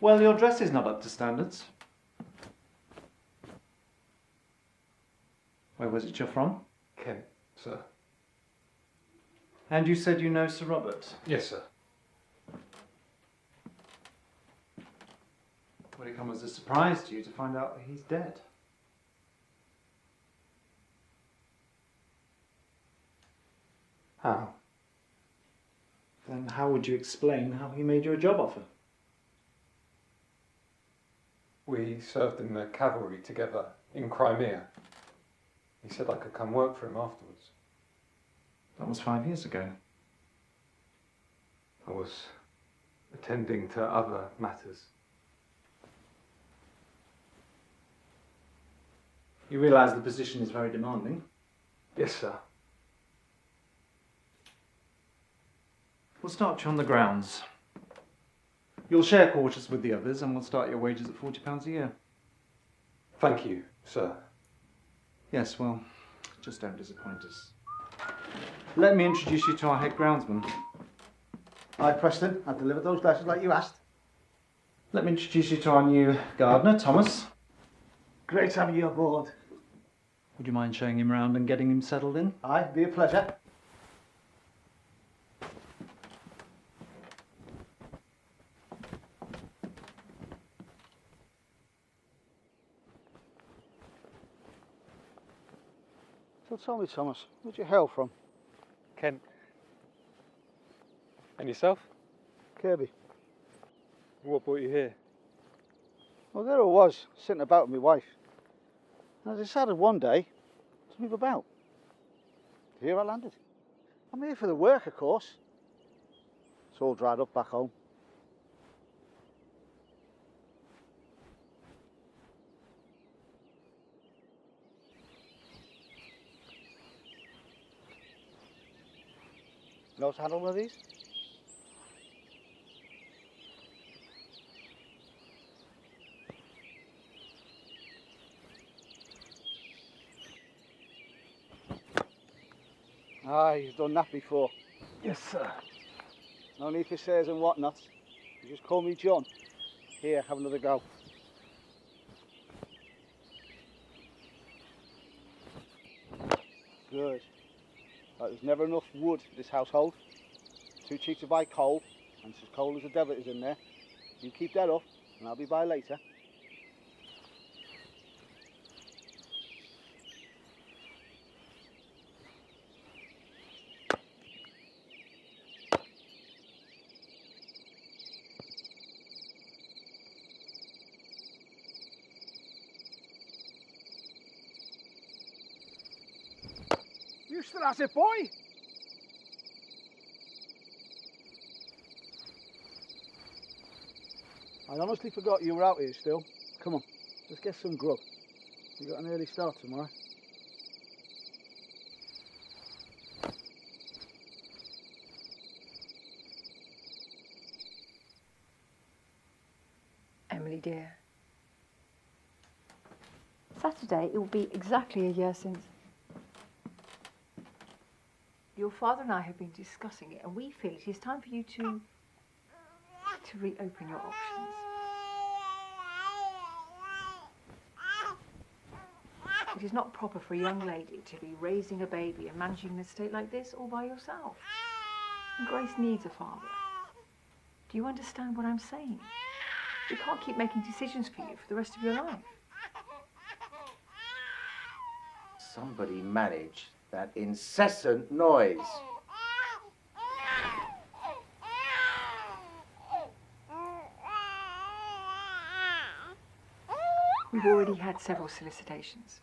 Well, your dress is not up to standards. Where was it you're from? Kent, sir. And you said you know Sir Robert? Yes, sir. Would it come as a surprise to you to find out that he's dead? How? Then how would you explain how he made you a job offer? We served in the cavalry together in Crimea. He said I could come work for him afterwards. That was 5 years ago. I was attending to other matters. You realise the position is very demanding? Yes, sir. We'll start you on the grounds. You'll share quarters with the others and we'll start your wages at £40 a year. Thank you, sir. Yes, well, just don't disappoint us. Let me introduce you to our head groundsman. Hi, Preston. I delivered those letters like you asked. Let me introduce you to our new gardener, Thomas. Great having you aboard. Would you mind showing him round and getting him settled in? Aye, be a pleasure. So tell me, Thomas, where'd you hail from? Kent. And yourself? Kirby. What brought you here? Well, there I was, sitting about with my wife. And I decided one day to move about. Here I landed. I'm here for the work, of course. It's all dried up back home. You know how to handle one of these? Aye, you've done that before. Yes, sir. No need for sirs and whatnot. You just call me John. Here, have another go. Good. Right, there's never enough wood in this household. Too cheap to buy coal, and it's as cold as the devil is in there. You keep that up, and I'll be by later. You still at it, boy? I honestly forgot you were out here still. Come on, let's get some grub. You got an early start tomorrow. Emily, dear. Saturday, it will be exactly a year since. Your father and I have been discussing it, and we feel it is time for you to reopen your options. It is not proper for a young lady to be raising a baby and managing an estate like this all by yourself. And Grace needs a father. Do you understand what I'm saying? We can't keep making decisions for you for the rest of your life. Somebody manage that incessant noise. We've already had several solicitations.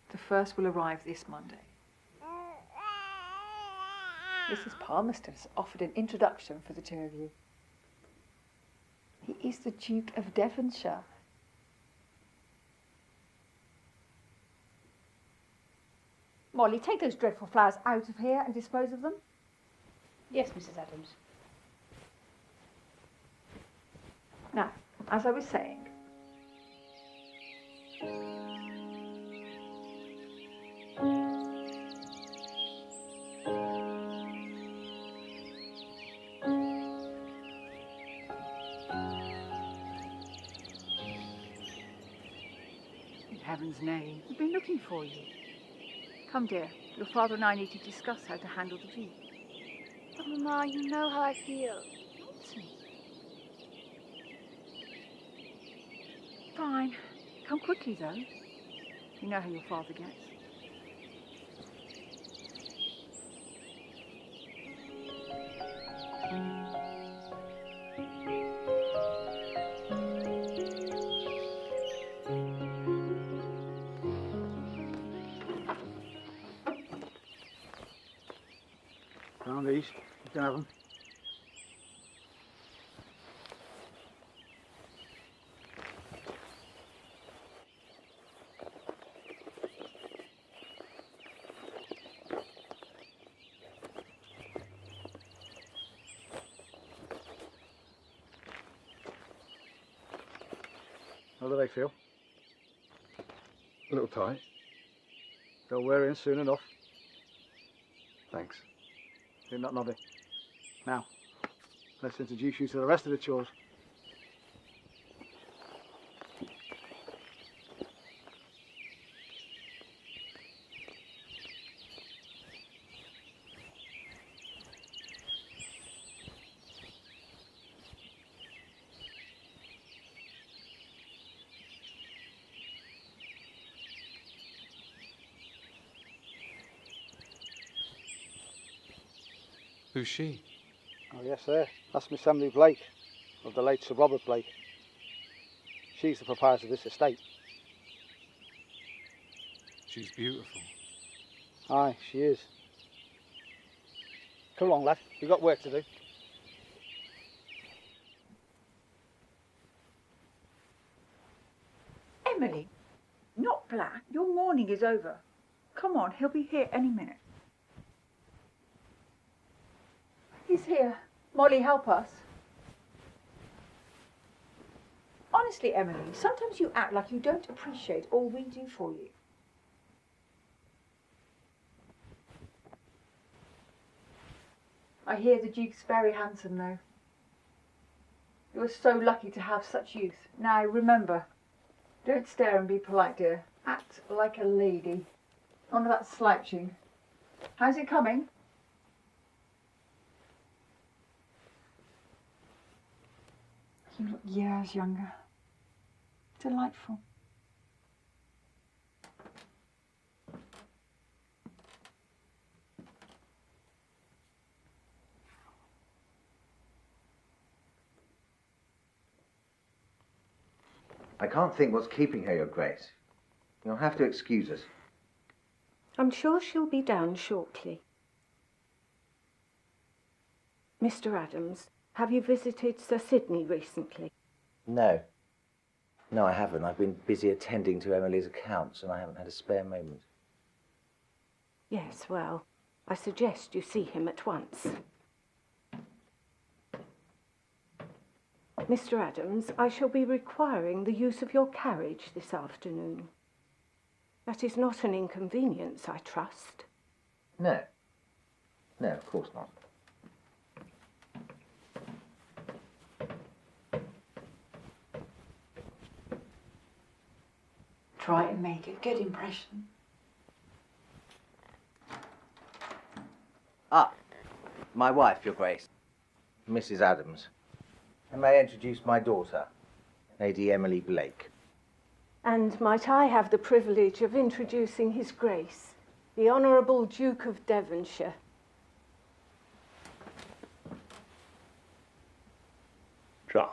The first will arrive this Monday. Mrs. Palmerston has offered an introduction for the two of you. He is the Duke of Devonshire. Molly, take those dreadful flowers out of here and dispose of them. Yes, Mrs. Adams. Now, as I was saying, heavens, nay. We've been looking for you. Come, dear. Your father and I need to discuss how to handle the Duke. But Mama, you know how I feel. Nonsense. Fine. Come quickly, though. You know how your father gets. Found these. You can have them. How do they feel? A little tight. They'll wear in soon enough. Thanks. You're not noddy. Now, let's introduce you to the rest of the chores. Who's she? Oh yes, sir. That's Miss Emily Blake, of the late Sir Robert Blake. She's the proprietor of this estate. She's beautiful. Aye, she is. Come along, lad. We've got work to do. Emily, not Black. Your morning is over. Come on, he'll be here any minute. He's here. Molly, help us. Honestly, Emily, sometimes you act like you don't appreciate all we do for you. I hear the Duke's very handsome, though. You were so lucky to have such youth. Now, remember, don't stare and be polite, dear. Act like a lady. None of that slouching. How's it coming? You look years younger. Delightful. I can't think what's keeping her, Your Grace. You'll have to excuse us. I'm sure she'll be down shortly. Mr. Adams, have you visited Sir Sidney recently? No. No, I haven't. I've been busy attending to Emily's accounts and I haven't had a spare moment. Yes, well, I suggest you see him at once. Mr. Adams, I shall be requiring the use of your carriage this afternoon. That is not an inconvenience, I trust. No. No, of course not. Try and make a good impression. Ah, my wife, Your Grace, Mrs. Adams. And may I introduce my daughter, Lady Emily Blake. And might I have the privilege of introducing His Grace, the Honourable Duke of Devonshire. Charmed.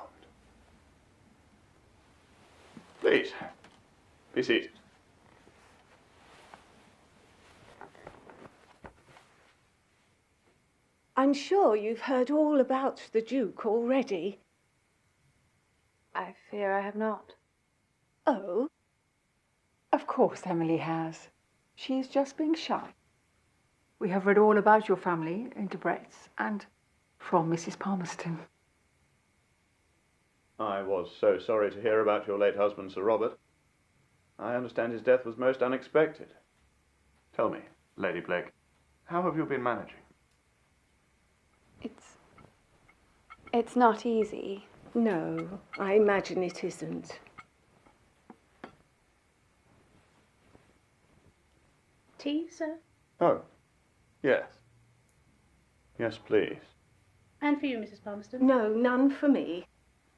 Please, be seated. I'm sure you've heard all about the Duke already. I fear I have not. Oh? Of course Emily has. She is just being shy. We have read all about your family in Debrett's and from Mrs. Palmerston. I was so sorry to hear about your late husband, Sir Robert. I understand his death was most unexpected. Tell me, Lady Blake, how have you been managing? It's not easy. No, I imagine it isn't. tea, sir? Oh, yes. Yes, please. And for you, Mrs. Palmerston? No, none for me.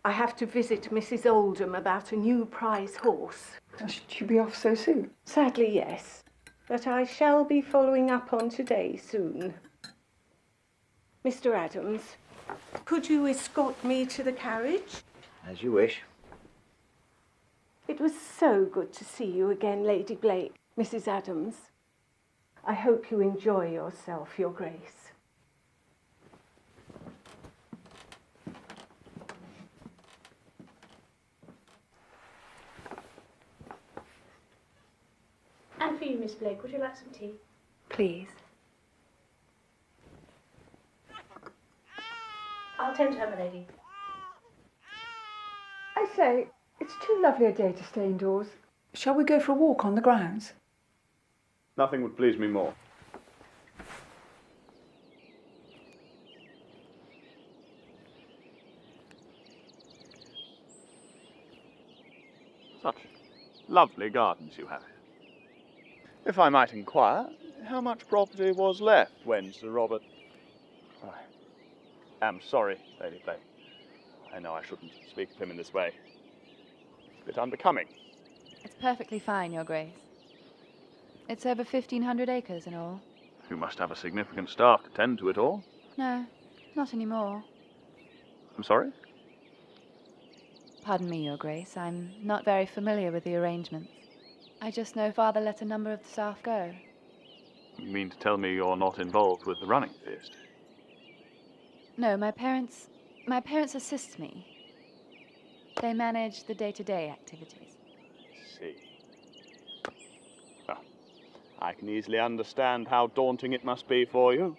I have to visit Mrs. Oldham about a new prize horse. Should you be off so soon? Sadly, yes. But I shall be following up on today soon. Mr. Adams, could you escort me to the carriage? As you wish. It was so good to see you again, Lady Blake, Mrs. Adams. I hope you enjoy yourself, Your Grace. And for you, Miss Blake, would you like some tea? Please. I'll tend to her, my lady. I say, it's too lovely a day to stay indoors. Shall we go for a walk on the grounds? Nothing would please me more. Such lovely gardens you have. If I might inquire, how much property was left when Sir Robert... I am sorry, Lady Blake. I know I shouldn't speak of him in this way. It's a bit unbecoming. It's perfectly fine, Your Grace. It's over 1,500 acres in all. You must have a significant staff to tend to it all. No, not anymore. I'm sorry? Pardon me, Your Grace. I'm not very familiar with the arrangements. I just know Father let a number of the staff go. You mean to tell me you're not involved with the running of the estate? No, my parents assist me. They manage the day-to-day activities. I see. Well, I can easily understand how daunting it must be for you.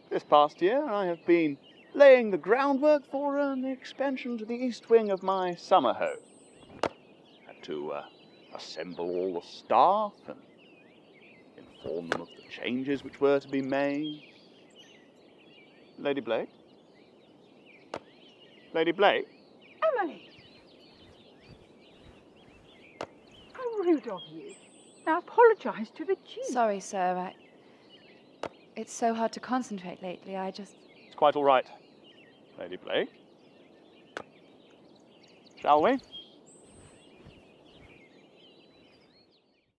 This past year, I have been laying the groundwork for an expansion to the east wing of my summer home. Had to assemble all the staff and inform them of the changes which were to be made. Lady Blake? Lady Blake? Emily! How rude of you. Now apologise to the Duke. Sorry, sir. It's so hard to concentrate lately. It's quite all right, Lady Blake. Shall we?